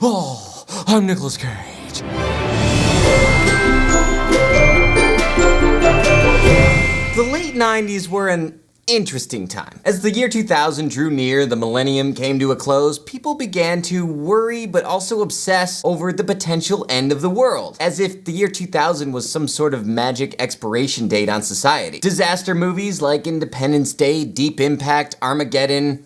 Oh, I'm Nicolas Cage. The late 90s were an interesting time. As the year 2000 drew near, the millennium came to a close, people began to worry but also obsess over the potential end of the world, as if the year 2000 was some sort of magic expiration date on society. Disaster movies like Independence Day, Deep Impact, Armageddon,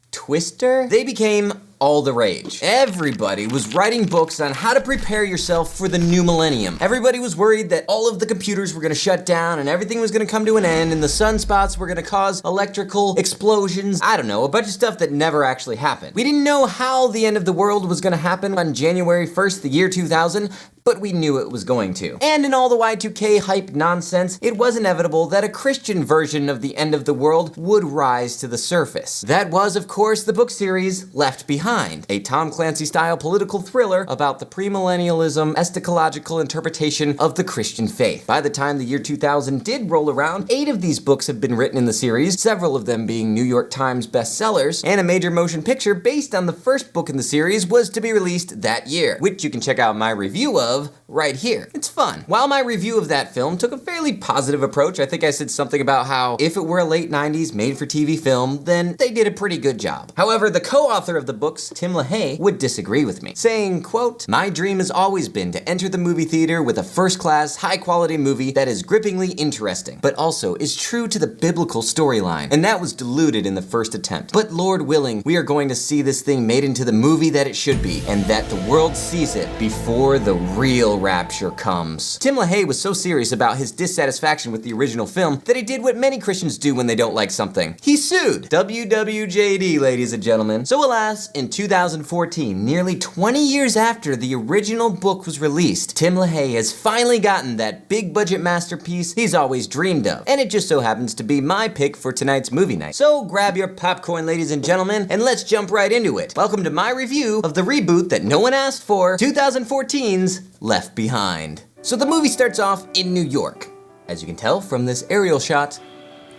Twister, they became all the rage. Everybody was writing books on how to prepare yourself for the new millennium. Everybody was worried that all of the computers were gonna shut down and everything was gonna come to an end and the sunspots were gonna cause electrical explosions. I don't know, a bunch of stuff that never actually happened. We didn't know how the end of the world was gonna happen on January 1st, the year 2000, but we knew it was going to. And in all the Y2K hype nonsense, it was inevitable that a Christian version of the end of the world would rise to the surface. That was, of course, the book series Left Behind, a Tom Clancy-style political thriller about the premillennialism eschatological interpretation of the Christian faith. By the time the year 2000 did roll around, 8 of these books have been written in the series, several of them being New York Times bestsellers, and a major motion picture based on the first book in the series was to be released that year, which you can check out my review of right here. It's fun. While my review of that film took a fairly positive approach, I think I said something about how if it were a late 90s made-for-TV film, then they did a pretty good job. However, the co-author of the books, Tim LaHaye, would disagree with me, saying, quote, "My dream has always been to enter the movie theater with a first-class, high-quality movie that is grippingly interesting, but also is true to the biblical storyline, and that was diluted in the first attempt. But Lord willing, we are going to see this thing made into the movie that it should be, and that the world sees it before the real rapture comes." Tim LaHaye was so serious about his dissatisfaction with the original film that he did what many Christians do when they don't like something. He sued. WWJD, ladies and gentlemen. So alas, in 2014, nearly 20 years after the original book was released, Tim LaHaye has finally gotten that big budget masterpiece he's always dreamed of. And it just so happens to be my pick for tonight's movie night. So grab your popcorn, ladies and gentlemen, and let's jump right into it. Welcome to my review of the reboot that no one asked for, 2014's Left Behind. So the movie starts off in New York, as you can tell from this aerial shot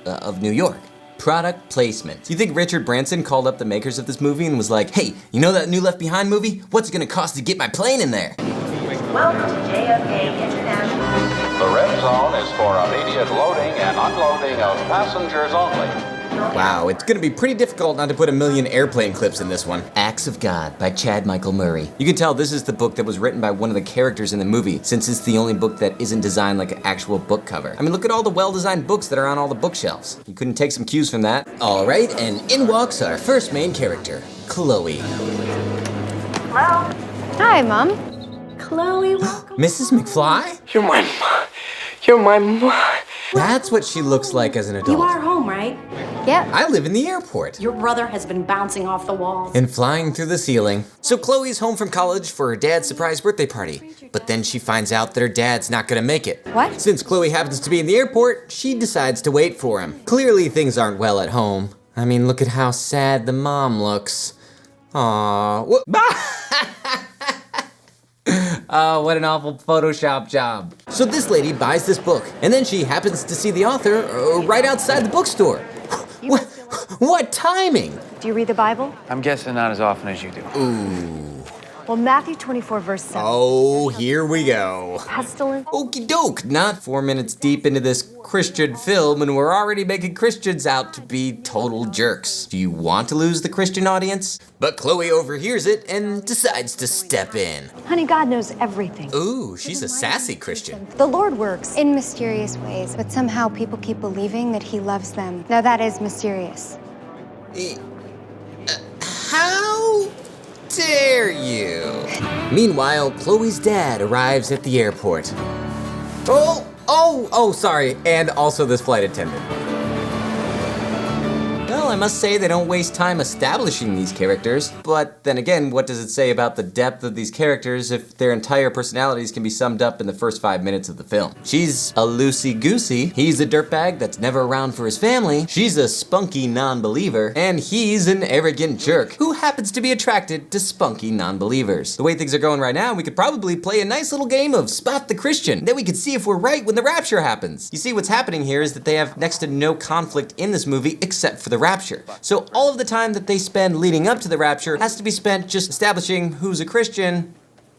of New York. Product placement. Do you think Richard Branson called up the makers of this movie and was like, "Hey, you know that new Left Behind movie? What's it gonna cost to get my plane in there?" Welcome to JFK International. The red zone is for immediate loading and unloading of passengers only. Wow, it's gonna be pretty difficult not to put a million airplane clips in this one. Acts of God by Chad Michael Murray. You can tell this is the book that was written by one of the characters in the movie, since it's the only book that isn't designed like an actual book cover. I mean, look at all the well-designed books that are on all the bookshelves. You couldn't take some cues from that? All right, and in walks our first main character, Chloe. Hello? Hi, Mom. Chloe, welcome. Mrs. McFly? You're my mom. That's what she looks like as an adult. You are home, right? Yep. I live in the airport. Your brother has been bouncing off the walls. And flying through the ceiling. So Chloe's home from college for her dad's surprise birthday party. But then she finds out that her dad's not gonna make it. What? Since Chloe happens to be in the airport, she decides to wait for him. Clearly things aren't well at home. I mean, look at how sad the mom looks. Aww. Oh, what an awful Photoshop job. So this lady buys this book, and then she happens to see the author right outside the bookstore. What timing? Do you read the Bible? I'm guessing not as often as you do. Well, Matthew 24, verse 7. Oh, here we go. Pestilence. Okie doke, not 4 minutes deep into this Christian film and we're already making Christians out to be total jerks. Do you want to lose the Christian audience? But Chloe overhears it and decides to step in. Honey, God knows everything. Ooh, she's a sassy Christian. The Lord works in mysterious ways, but somehow people keep believing that He loves them. Now that is mysterious. How dare you? Meanwhile, Chloe's dad arrives at the airport. Oh, sorry, and also this flight attendant. Well, I must say they don't waste time establishing these characters, but then again, what does it say about the depth of these characters if their entire personalities can be summed up in the first 5 minutes of the film? She's a loosey-goosey, he's a dirtbag that's never around for his family, she's a spunky non-believer, and he's an arrogant jerk who happens to be attracted to spunky non-believers. The way things are going right now, we could probably play a nice little game of Spot the Christian, then we could see if we're right when the rapture happens. You see, what's happening here is that they have next to no conflict in this movie except for the rapture. rapture. So all of the time that they spend leading up to the rapture has to be spent just establishing who's a Christian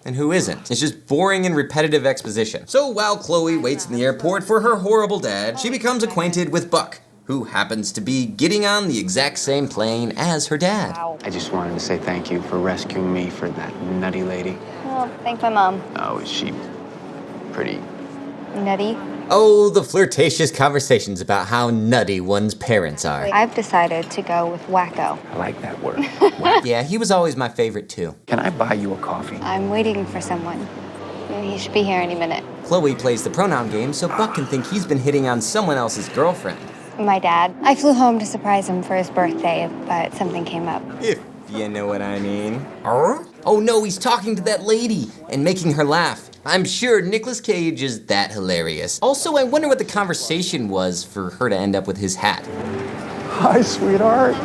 and who isn't. It's just boring and repetitive exposition. So while Chloe waits in the airport for her horrible dad, she becomes acquainted with Buck, who happens to be getting on the exact same plane as her dad. I just wanted to say thank you for rescuing me from that nutty lady. Well, thank my mom. Oh, is she pretty? Nutty. Oh, the flirtatious conversations about how nutty one's parents are. I've decided to go with wacko. I like that word. Yeah, he was always my favorite too. Can I buy you a coffee? I'm waiting for someone. He should be here any minute. Chloe plays the pronoun game so Buck can think he's been hitting on someone else's girlfriend. My dad. I flew home to surprise him for his birthday, but something came up. If you know what I mean. Oh no, he's talking to that lady and making her laugh. I'm sure Nicolas Cage is that hilarious. Also, I wonder what the conversation was for her to end up with his hat. Hi, sweetheart.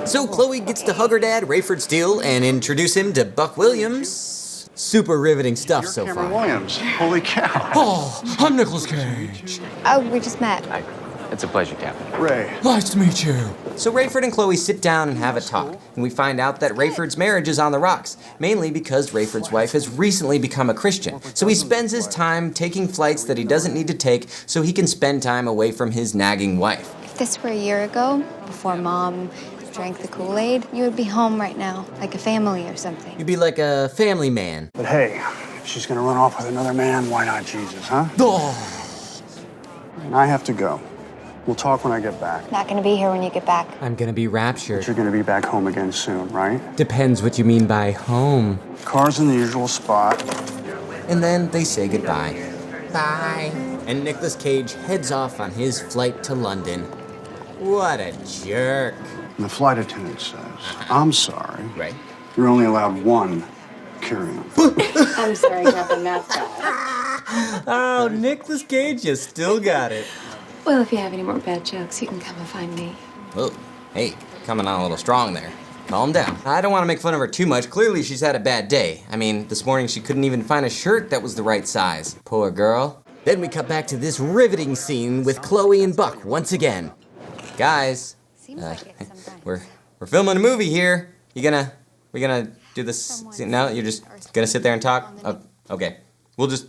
So Chloe gets to hug her dad, Rayford Steele, and introduce him to Buck Williams. Super riveting stuff so Cameron far. Williams. Holy cow. Oh, I'm Nicolas Cage. Oh, we just met. Hi. It's a pleasure, Captain. Ray. Nice to meet you. So Rayford and Chloe sit down and have a talk, and we find out that Rayford's marriage is on the rocks, mainly because Rayford's wife has recently become a Christian. So he spends his time taking flights that he doesn't need to take so he can spend time away from his nagging wife. If this were a year ago, before Mom drank the Kool-Aid, you would be home right now, like a family or something. You'd be like a family man. But hey, if she's gonna run off with another man, why not Jesus, huh? Oh, And I have to go. We'll talk when I get back. Not gonna be here when you get back. I'm gonna be raptured. But you're gonna be back home again soon, right? Depends what you mean by home. Car's in the usual spot. And then they say goodbye. Bye. And Nicolas Cage heads off on his flight to London. What a jerk. And the flight attendant says, I'm sorry. Right? You're only allowed one carry-on. I'm sorry, Captain Mascot. Oh, Nicolas Cage, you still got it. Well, if you have any more bad jokes, you can come and find me. Oh, hey, coming on a little strong there. Calm down. I don't want to make fun of her too much. Clearly, she's had a bad day. I mean, this morning she couldn't even find a shirt that was the right size. Poor girl. Then we cut back to this riveting scene with Chloe and Buck once again. Guys, Seems like it sometimes. we're filming a movie here. We gonna do this? No, you're just gonna sit there and talk. Oh, okay, we'll just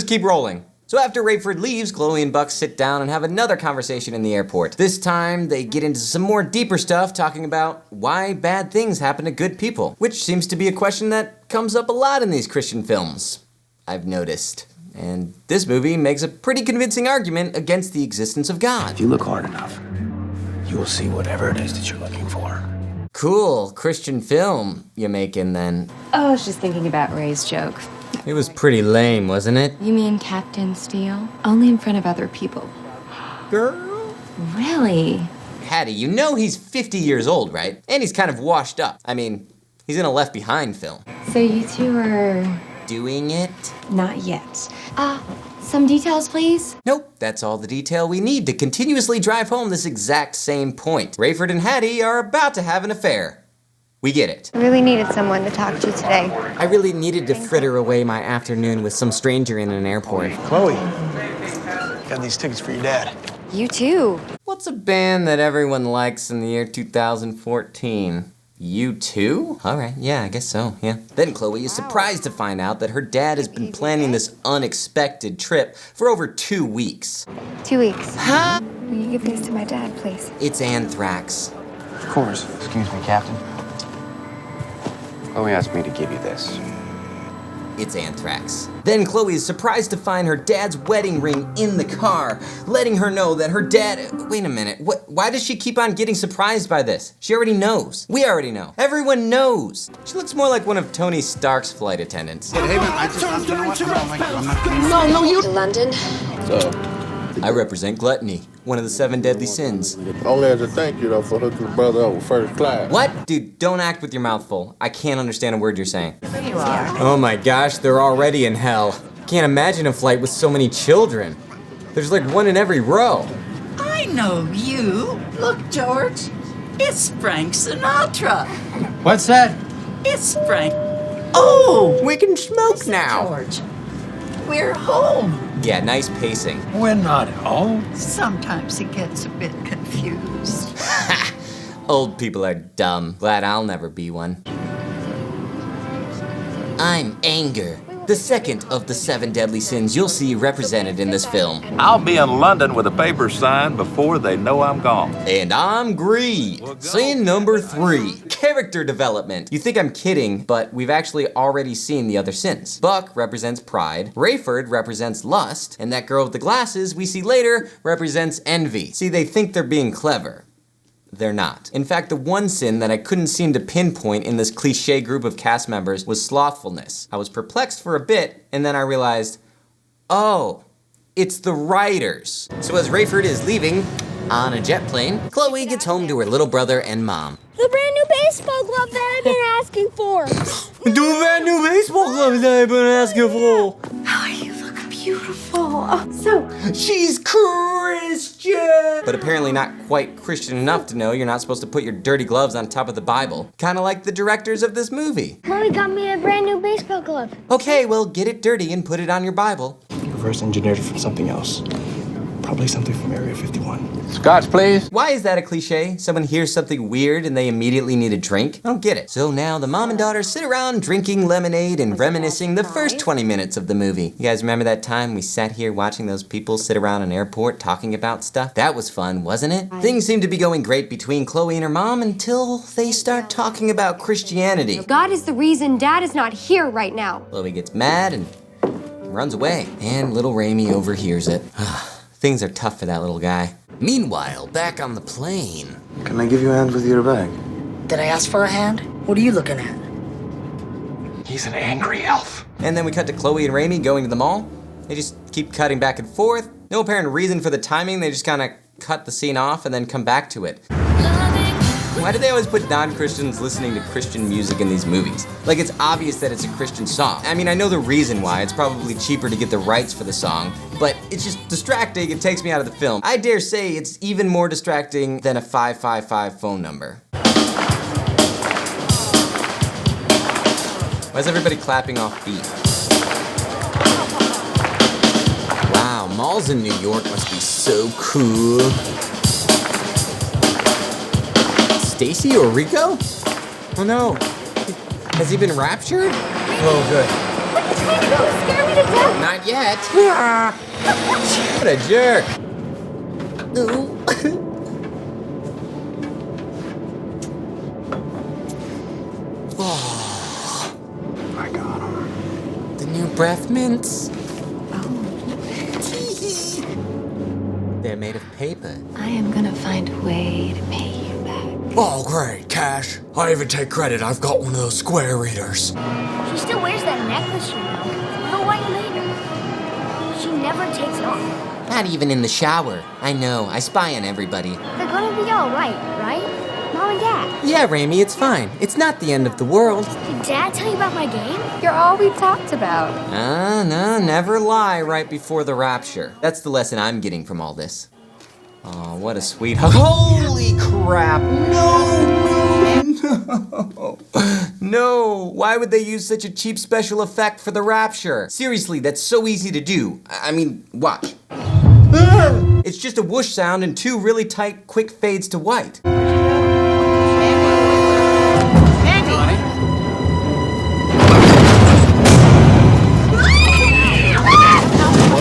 keep rolling. So after Rayford leaves, Chloe and Buck sit down and have another conversation in the airport. This time, they get into some more deeper stuff, talking about why bad things happen to good people, which seems to be a question that comes up a lot in these Christian films, I've noticed. And this movie makes a pretty convincing argument against the existence of God. If you look hard enough, you will see whatever it is that you're looking for. Cool Christian film you're making then. Oh, I was just thinking about Ray's joke. It was pretty lame, wasn't it? You mean Captain Steele? Only in front of other people. Girl? Really? Hattie, you know he's 50 years old, right? And he's kind of washed up. I mean, he's in a Left Behind film. So you two are Doing it? not yet. Some details, please? Nope, that's all the detail we need to continuously drive home this exact same point. Rayford and Hattie are about to have an affair. We get it. I really needed someone to talk to today. I really needed to fritter away my afternoon with some stranger in an airport. Chloe, got these tickets for your dad. You too. What's a band that everyone likes in the year 2014? U2? Alright, yeah, I guess so, yeah. Then Chloe is surprised to find out that her dad has been planning this unexpected trip for over 2 weeks. 2 weeks. Huh? Will you give these to my dad, please? It's anthrax. Of course. Excuse me, Captain. Chloe asked me to give you this. It's anthrax. Then Chloe is surprised to find her dad's wedding ring in the car, letting her know that her dad... Wait a minute, why does she keep on getting surprised by this? She already knows. We already know. Everyone knows. She looks more like one of Tony Stark's flight attendants. Hey, man, you know what? I'm not... To London? I represent gluttony, one of the 7 deadly sins. Only as a thank you, though, for hooking the brother up with first class. What? Dude, don't act with your mouth full. I can't understand a word you're saying. Oh my gosh, they're already in hell. Can't imagine a flight with so many children. There's like one in every row. I know you. Look, George. It's Frank Sinatra. What's that? It's Frank. Oh, We can smoke now. George. We're home. Yeah, nice pacing. We're not home. Sometimes he gets a bit confused. Just Old people are dumb. Glad I'll never be one. I'm anger. The second of the 7 deadly sins you'll see represented in this film. I'll be in London with a paper sign before they know I'm gone. And I'm greed. Sin number 3, character development. You think I'm kidding, but we've actually already seen the other sins. Buck represents pride, Rayford represents lust, and that girl with the glasses we see later represents envy. See, they think they're being clever. They're not. In fact, the one sin that I couldn't seem to pinpoint in this cliche group of cast members was slothfulness. I was perplexed for a bit, and then I realized, oh, it's the writers. So as Rayford is leaving on a jet plane, Chloe gets home to her little brother and mom. The brand new baseball glove that I've been asking for. The brand new baseball glove that I've been asking for. Oh, you look beautiful. Oh, so She's Christian! But apparently not quite Christian enough to know you're not supposed to put your dirty gloves on top of the Bible. Kinda like the directors of this movie. Mommy got me a brand new baseball glove. Okay, well, get it dirty and put it on your Bible. Reverse engineered it from something else. Probably something from Area 51. Scotch, please. Why is that a cliche? Someone hears something weird and they immediately need a drink? I don't get it. So now the mom and daughter sit around drinking lemonade and reminiscing the first 20 minutes of the movie. You guys remember that time we sat here watching those people sit around an airport talking about stuff? That was fun, wasn't it? Things seem to be going great between Chloe and her mom until they start talking about Christianity. God is the reason Dad is not here right now. Chloe gets mad and runs away. And little Raimi overhears it. Things are tough for that little guy. Meanwhile, back on the plane. Can I give you a hand with your bag? Did I ask for a hand? What are you looking at? He's an angry elf. And then we cut to Chloe and Raimi going to the mall. They just keep cutting back and forth. No apparent reason for the timing. They just kind of cut the scene off and then come back to it. Why do they always put non-Christians listening to Christian music in these movies? Like, it's obvious that it's a Christian song. I mean, I know the reason why. It's probably cheaper to get the rights for the song, but it's just distracting. It takes me out of the film. I dare say it's even more distracting than a 555 phone number. Why is everybody clapping off beat? Wow, malls in New York must be so cool. Stacy or Rico? Oh no. Has he been raptured? Oh good. What are you trying to do? Scare me to death. Not yet. What a jerk. Ooh. Oh. I got him. The new breath mints. Oh, They're made of paper. I am gonna find a way to pay you back. Oh, great, Cash. I even take credit. I've got one of those square readers. She still wears that necklace, you know. The white later. She never takes it off. Not even in the shower. I know, I spy on everybody. They're gonna be all right? Mom and Dad. Yeah, Raimi, it's fine. It's not the end of the world. Did Dad tell you about my game? You're all we talked about. No, never lie right before the rapture. That's the lesson I'm getting from all this. Oh, what a sweet... Holy crap! No! No! Why would they use such a cheap special effect for the rapture? Seriously, that's so easy to do. I mean, watch. It's just a whoosh sound and 2 really tight, quick fades to white.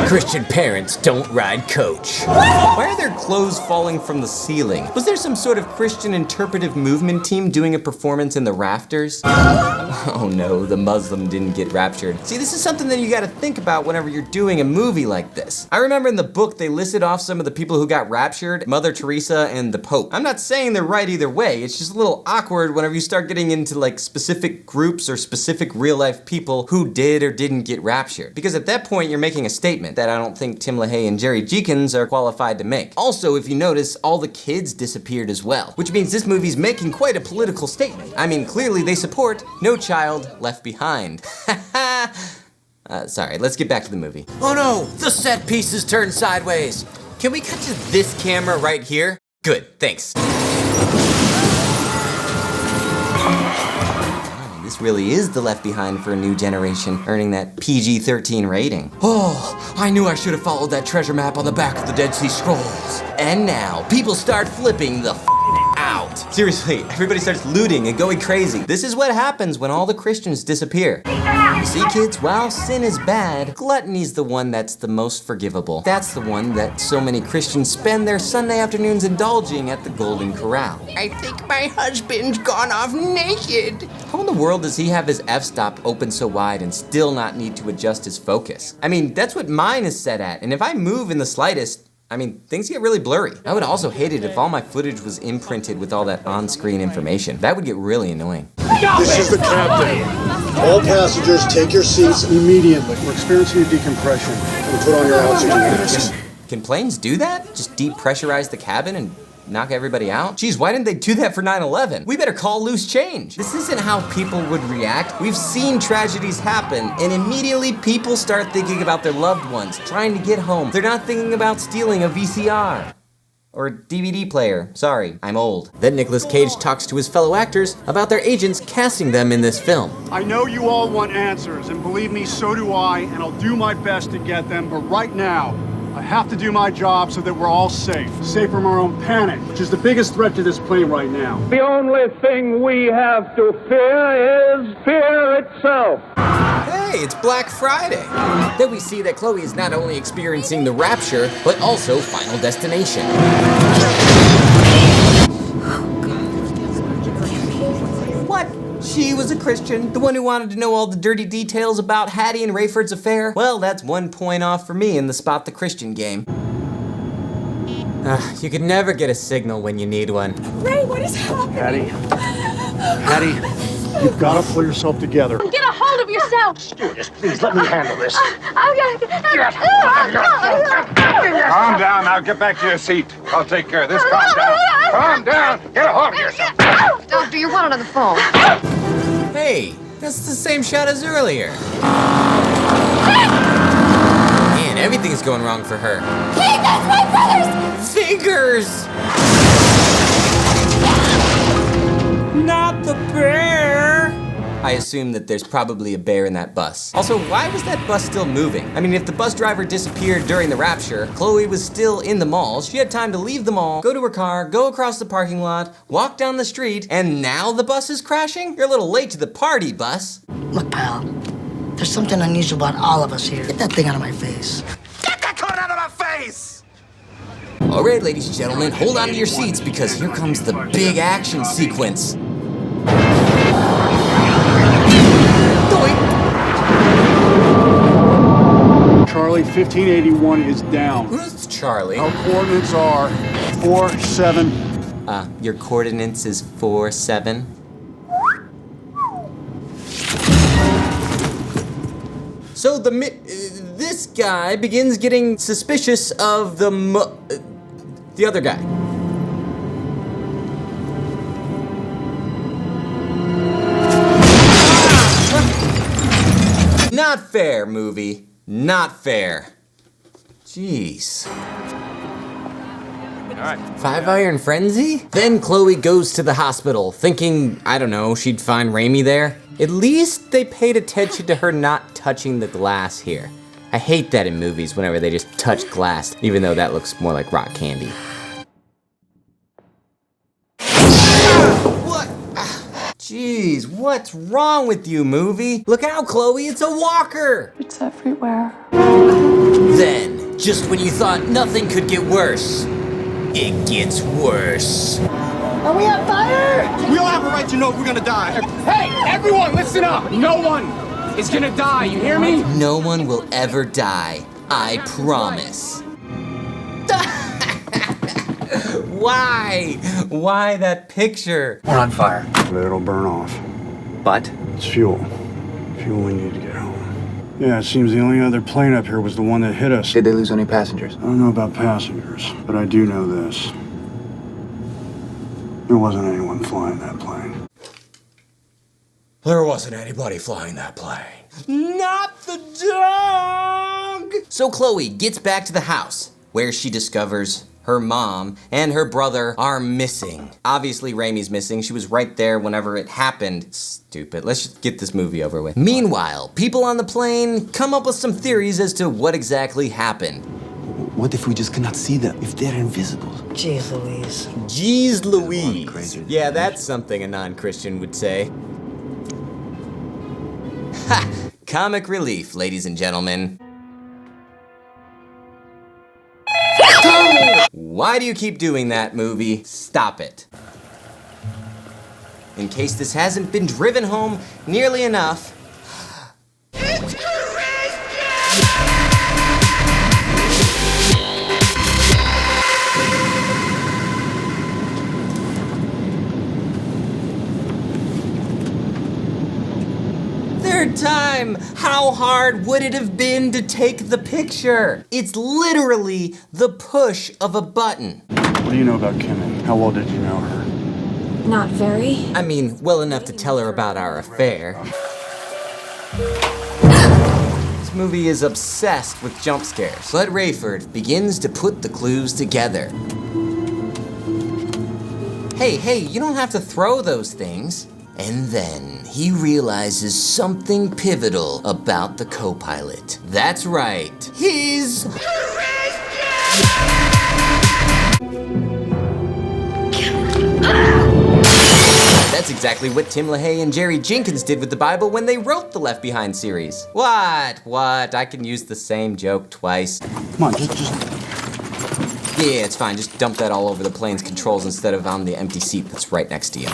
Christian parents don't ride coach. Why are there clothes falling from the ceiling? Was there some sort of Christian interpretive movement team doing a performance in the rafters? Oh no, the Muslim didn't get raptured. See, this is something that you gotta think about whenever you're doing a movie like this. I remember in the book they listed off some of the people who got raptured, Mother Teresa and the Pope. I'm not saying they're right either way, it's just a little awkward whenever you start getting into like specific groups or specific real life people who did or didn't get raptured. Because at that point you're making a statement that I don't think Tim LaHaye and Jerry Jenkins are qualified to make. Also, if you notice, all the kids disappeared as well, which means this movie's making quite a political statement. I mean, clearly they support No Child Left Behind. Sorry, let's get back to the movie. Oh no, the set piece is turned sideways. Can we cut to this camera right here? Good, thanks. this really is the Left Behind for a new generation, earning that PG-13 rating. Oh, I knew I should have followed that treasure map on the back of the Dead Sea Scrolls. And now, people start flipping the out. Seriously, everybody starts looting and going crazy. This is what happens when all the Christians disappear. You see, kids, while sin is bad, gluttony's the one that's the most forgivable. That's the one that so many Christians spend their Sunday afternoons indulging at the Golden Corral. I think my husband's gone off naked. How in the world does he have his f-stop open so wide and still not need to adjust his focus? I mean, that's what mine is set at, and if I move in the slightest, I mean, things get really blurry. I would also hate it if all my footage was imprinted with all that on-screen information. That would get really annoying. This is the captain. All passengers, take your seats immediately. We're experiencing a decompression. And put on your oxygen masks. Can planes do that? Just depressurize the cabin and knock everybody out? Geez, why didn't they do that for 9/11? We better call loose change. This isn't how people would react. We've seen tragedies happen, and immediately people start thinking about their loved ones, trying to get home. They're not thinking about stealing a VCR. Or DVD player. Sorry, I'm old. Then Nicolas Cage talks to his fellow actors about their agents casting them in this film. I know you all want answers, and believe me, so do I, and I'll do my best to get them, but right now, I have to do my job so that we're all safe. Safe from our own panic, which is the biggest threat to this plane right now. The only thing we have to fear is fear itself. Hey, it's Black Friday. Then we see that Chloe is not only experiencing the rapture, but also Final Destination. What? She was a Christian, the one who wanted to know all the dirty details about Hattie and Rayford's affair? Well, that's 1 point off for me in the Spot the Christian game. You can never get a signal when you need one. Ray, what is happening? Hattie, you've got to pull yourself together. Get a hold of yourself. Stewardess, please, let me handle this. Calm down now. Get back to your seat. I'll take care of this. Calm down. Calm down. Get a hold of yourself. Doctor, you're wanted on the phone. Hey, that's the same shot as earlier. Man, everything's going wrong for her. Hey, that's my brother's! Fingers! Not the bear! I assume that there's probably a bear in that bus. Also, why was that bus still moving? I mean, if the bus driver disappeared during the rapture, Chloe was still in the mall, she had time to leave the mall, go to her car, go across the parking lot, walk down the street, and now the bus is crashing? You're a little late to the party, bus. Look, pal, there's something unusual about all of us here. Get that thing out of my face. Get that cone out of my face! All right, ladies and gentlemen, hold on to your seats because here comes the big action sequence. Charlie, 1581 is down. Who's Charlie? Our coordinates are 47. Your coordinates is 47. So this guy begins getting suspicious of the other guy. Not fair, movie. Not fair. Jeez. All right. 5 Iron Frenzy? Then Chloe goes to the hospital, thinking, I don't know, she'd find Raimi there. At least they paid attention to her not touching the glass here. I hate that in movies whenever they just touch glass, even though that looks more like rock candy. What? Jeez, what's wrong with you, movie? Look out, Chloe, it's a walker! It's everywhere. Then, just when you thought nothing could get worse, it gets worse. Are we on fire? We all have a right to know if we're gonna die. Hey, everyone, listen up. No one is gonna die, you hear me? No one will ever die, I promise. Why? Why that picture? We're on fire. But it'll burn off. But? It's fuel. Fuel we need to get home. Yeah, it seems the only other plane up here was the one that hit us. Did they lose any passengers? I don't know about passengers, but I do know this. There wasn't anyone flying that plane. There wasn't anybody flying that plane. Not the dog! So Chloe gets back to the house, where she discovers her mom, and her brother are missing. Obviously, Raimi's missing. She was right there whenever it happened. Stupid. Let's just get this movie over with. Meanwhile, people on the plane come up with some theories as to what exactly happened. What if we just cannot see them? If they're invisible? Jeez Louise. Jeez Louise. Yeah, that's something a non-Christian would say. Ha! Comic relief, ladies and gentlemen. Why do you keep doing that, movie? Stop it. In case this hasn't been driven home nearly enough, it's third time! How hard would it have been to take the picture? It's literally the push of a button. What do you know about Kimmy? How well did you know her? Not very. I mean, well enough to tell her about our affair. This movie is obsessed with jump scares, but Rayford begins to put the clues together. Hey, you don't have to throw those things. And then he realizes something pivotal about the co-pilot. That's right, he's That's exactly what Tim LaHaye and Jerry Jenkins did with the Bible when they wrote the Left Behind series. What? I can use the same joke twice. Come on, just... Yeah, it's fine. Just dump that all over the plane's controls instead of on the empty seat that's right next to you.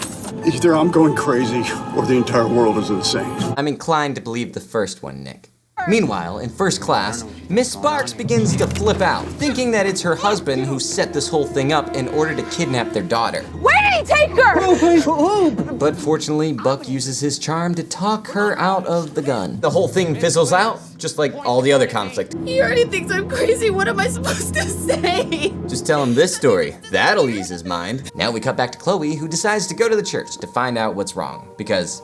Either I'm going crazy or the entire world is insane. I'm inclined to believe the first one, Nick. Meanwhile, in first class, Miss Sparks begins to flip out, thinking that it's her husband who set this whole thing up in order to kidnap their daughter. Where did he take her? But fortunately, Buck uses his charm to talk her out of the gun. The whole thing fizzles out, just like all the other conflict. He already thinks I'm crazy. What am I supposed to say? Just tell him this story. That'll ease his mind. Now we cut back to Chloe, who decides to go to the church to find out what's wrong. Because,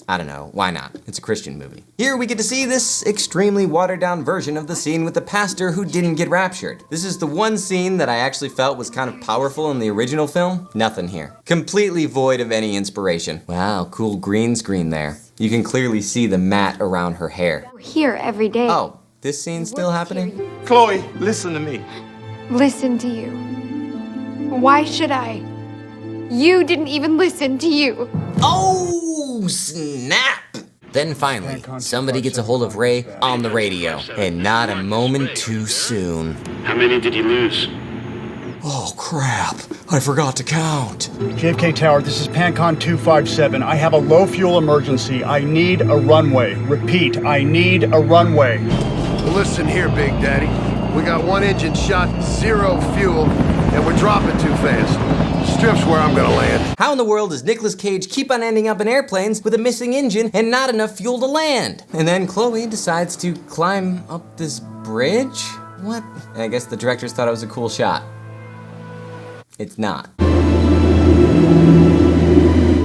I don't know, why not? It's a Christian movie. Here we get to see this extremely watered down version of the scene with the pastor who didn't get raptured. This is the one scene that I actually felt was kind of powerful in the original film. Nothing here. Completely void of any inspiration. Wow, cool green screen there. You can clearly see the mat around her hair. We're here every day. Oh, this scene's still happening? Chloe, listen to me. Listen to you. Why should I? You didn't even listen to you. Oh, snap! Then finally, somebody gets a hold of Ray on the radio, and not a moment too soon. How many did you lose? Oh, crap. I forgot to count. JFK Tower, this is Pancon 257. I have a low fuel emergency. I need a runway. Repeat, I need a runway. Well, listen here, Big Daddy. We got one engine shot, 0 fuel, and we're dropping too fast. Strip's where I'm gonna land. How in the world does Nicolas Cage keep on ending up in airplanes with a missing engine and not enough fuel to land? And then Chloe decides to climb up this bridge? What? I guess the directors thought it was a cool shot. It's not.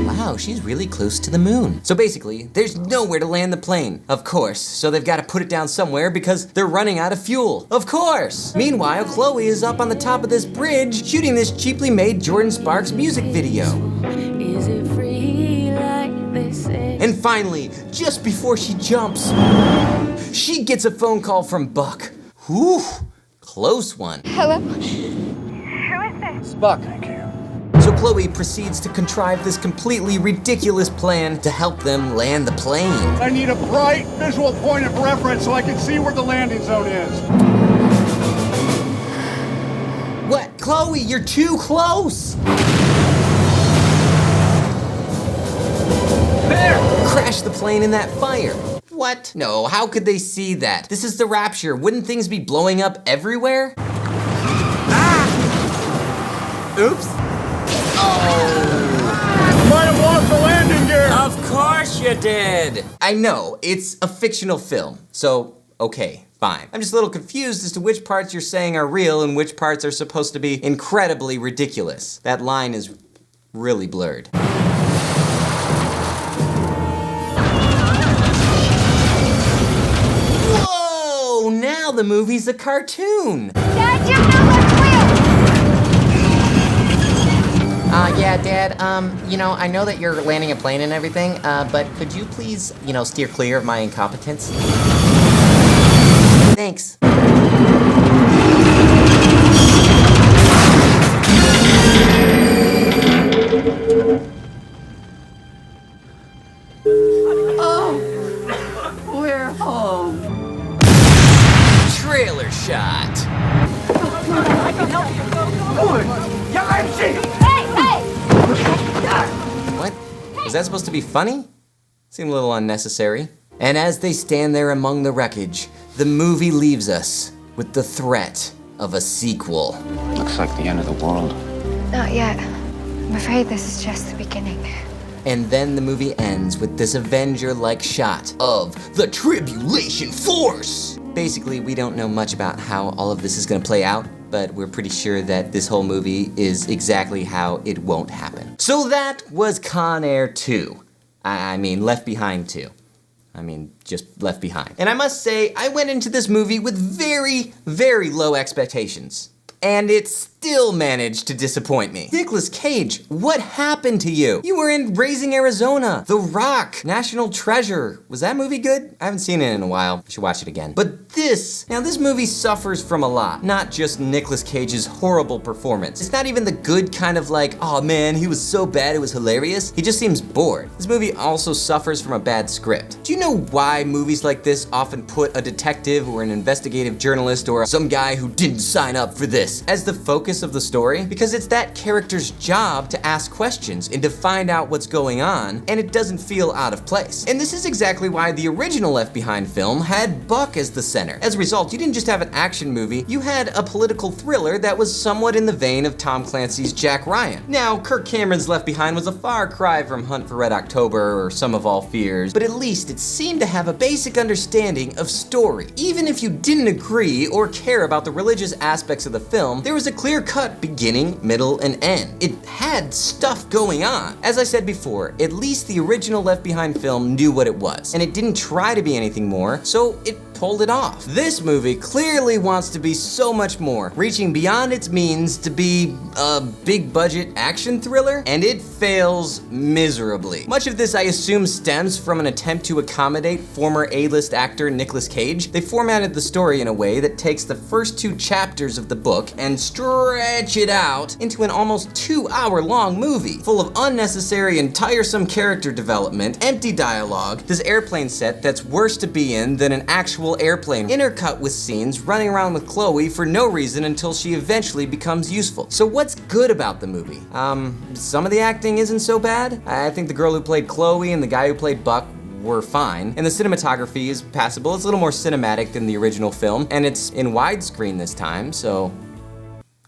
Wow, she's really close to the moon. So basically, there's nowhere to land the plane. Of course, so they've got to put it down somewhere because they're running out of fuel. Of course! Meanwhile, Chloe is up on the top of this bridge shooting this cheaply made Jordan Sparks music video. Is it free like they say? And finally, just before she jumps, she gets a phone call from Buck. Whew, close one. Hello? It's Buck. Thank you. So Chloe proceeds to contrive this completely ridiculous plan to help them land the plane. I need a bright visual point of reference so I can see where the landing zone is. What? Chloe, you're too close! There! Crash the plane in that fire. What? No, how could they see that? This is the Rapture. Wouldn't things be blowing up everywhere? Ah! Oops. Oh. Might have lost the landing gear. Of course you did. I know, it's a fictional film, so okay, fine. I'm just a little confused as to which parts you're saying are real and which parts are supposed to be incredibly ridiculous. That line is really blurred. Whoa, now the movie's a cartoon. Dad, you know what's real. Yeah, Dad, I know that you're landing a plane and everything, but could you please, steer clear of my incompetence? Thanks. Oh, we're home. Trailer shot. I can help you. Good. Yeah, I'm safe. What? Was that supposed to be funny? Seemed a little unnecessary. And as they stand there among the wreckage, the movie leaves us with the threat of a sequel. Looks like the end of the world. Not yet. I'm afraid this is just the beginning. And then the movie ends with this Avenger-like shot of the Tribulation Force. Basically, we don't know much about how all of this is gonna play out, but we're pretty sure that this whole movie is exactly how it won't happen. So that was Con Air 2. I mean, Left Behind 2. Just Left Behind. And I must say, I went into this movie with very, very low expectations. And it still managed to disappoint me. Nicolas Cage, what happened to you? You were in Raising Arizona, The Rock, National Treasure. Was that movie good? I haven't seen it in a while. I should watch it again. But this movie suffers from a lot. Not just Nicolas Cage's horrible performance. It's not even the good kind of like, oh man, he was so bad it was hilarious. He just seems bored. This movie also suffers from a bad script. Do you know why movies like this often put a detective or an investigative journalist or some guy who didn't sign up for this as the focus of the story? Because it's that character's job to ask questions and to find out what's going on, and it doesn't feel out of place. And this is exactly why the original Left Behind film had Buck as the center. As a result, you didn't just have an action movie, you had a political thriller that was somewhat in the vein of Tom Clancy's Jack Ryan. Now, Kirk Cameron's Left Behind was a far cry from Hunt for Red October or Sum of All Fears, but at least it seemed to have a basic understanding of story. Even if you didn't agree or care about the religious aspects of the film, there was a clear-cut beginning, middle, and end. It had stuff going on. As I said before, at least the original Left Behind film knew what it was, and it didn't try to be anything more, so it pulled it off. This movie clearly wants to be so much more, reaching beyond its means to be a big-budget action thriller, and it fails miserably. Much of this, I assume, stems from an attempt to accommodate former A-list actor Nicolas Cage. They formatted the story in a way that takes the first 2 chapters of the book and stretch it out into an almost 2-hour-long movie, full of unnecessary and tiresome character development, empty dialogue, this airplane set that's worse to be in than an actual airplane, intercut with scenes running around with Chloe for no reason until she eventually becomes useful. So what's good about the movie? Some of the acting isn't so bad. I think the girl who played Chloe and the guy who played Buck were fine, and the cinematography is passable. It's a little more cinematic than the original film, and it's in widescreen this time, so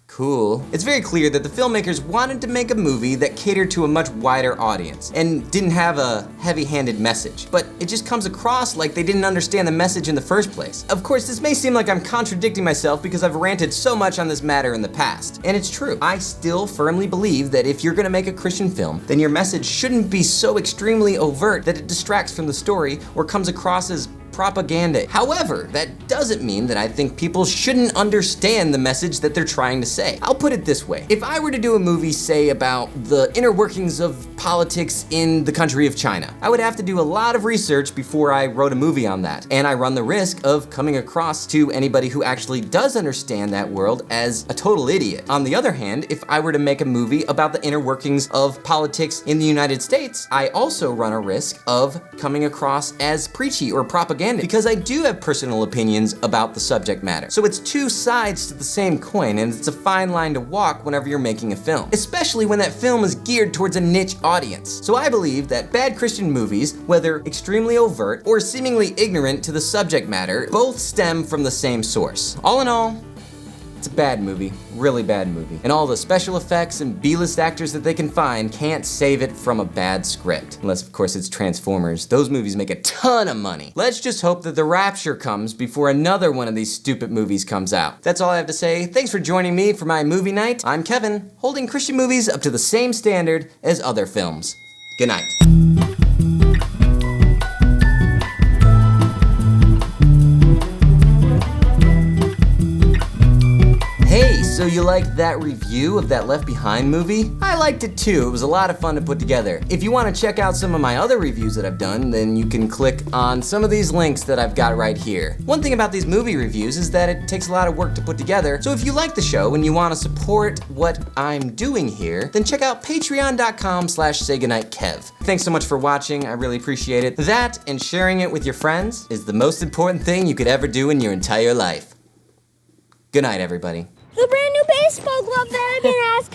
cool. It's very clear that the filmmakers wanted to make a movie that catered to a much wider audience and didn't have a heavy-handed message, but it just comes across like they didn't understand the message in the first place. Of course, this may seem like I'm contradicting myself because I've ranted so much on this matter in the past, and it's true. I still firmly believe that if you're gonna make a Christian film, then your message shouldn't be so extremely overt that it distracts from the story or comes across as propaganda. However, that doesn't mean that I think people shouldn't understand the message that they're trying to say. I'll put it this way. If I were to do a movie, say, about the inner workings of politics in the country of China, I would have to do a lot of research before I wrote a movie on that. And I run the risk of coming across to anybody who actually does understand that world as a total idiot. On the other hand, if I were to make a movie about the inner workings of politics in the United States, I also run a risk of coming across as preachy or propaganda, because I do have personal opinions about the subject matter. So it's 2 sides to the same coin, and it's a fine line to walk whenever you're making a film, especially when that film is geared towards a niche audience. So I believe that bad Christian movies, whether extremely overt or seemingly ignorant to the subject matter, both stem from the same source. All in all, it's a bad movie, really bad movie. And all the special effects and B-list actors that they can find can't save it from a bad script. Unless, of course, it's Transformers. Those movies make a ton of money. Let's just hope that the rapture comes before another one of these stupid movies comes out. That's all I have to say. Thanks for joining me for my movie night. I'm Kevin, holding Christian movies up to the same standard as other films. Good night. Hey, so So you liked that review of that Left Behind movie? I liked it too. It was a lot of fun to put together. If you want to check out some of my other reviews that I've done, then you can click on some of these links that I've got right here. One thing about these movie reviews is that it takes a lot of work to put together, so if you like the show and you want to support what I'm doing here, then check out patreon.com/saygoodnightkev. Thanks so much for watching, I really appreciate it. That and sharing it with your friends is the most important thing you could ever do in your entire life. Good night, everybody. The brand new baseball glove that I've been asking